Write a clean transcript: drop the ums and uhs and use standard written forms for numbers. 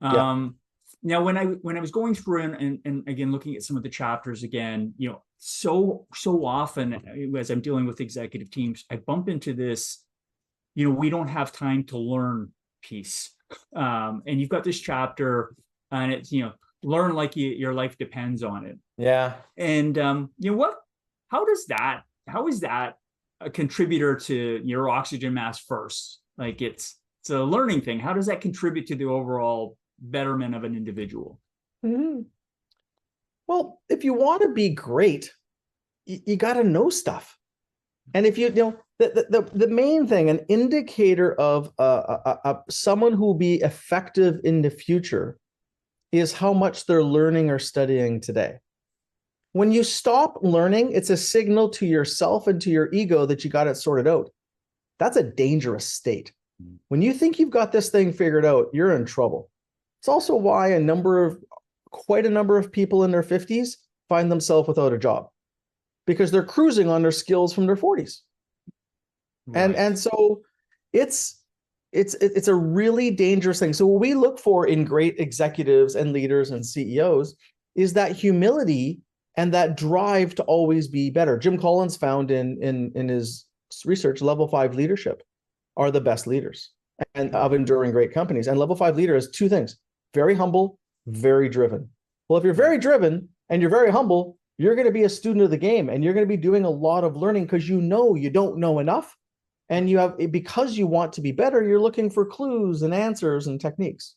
Yeah. Now, when I was going through and again looking at some of the chapters again, so often as I'm dealing with executive teams, I bump into this, we don't have time to learn piece. And you've got this chapter, and it's learn like your life depends on it. Yeah. And what? How is that a contributor to your oxygen mask first? Like it's a learning thing. How does that contribute to the overall betterment of an individual? Mhm. Well, if you want to be great, you got to know stuff. And if the main thing, an indicator of someone who will be effective in the future is how much they're learning or studying today. When you stop learning, it's a signal to yourself and to your ego that you got it sorted out. That's a dangerous state. When you think you've got this thing figured out, you're in trouble. It's also why quite a number of people in their 50s find themselves without a job, because they're cruising on their skills from their 40s. Right. And so it's a really dangerous thing. So what we look for in great executives and leaders and CEOs is that humility and that drive to always be better. Jim Collins found in his research, level 5 leadership are the best leaders and of enduring great companies. And level 5 leader is two things: very humble, very driven. Well, if you're very driven and you're very humble, you're going to be a student of the game, and you're going to be doing a lot of learning because you don't know enough. And because you want to be better, you're looking for clues and answers and techniques.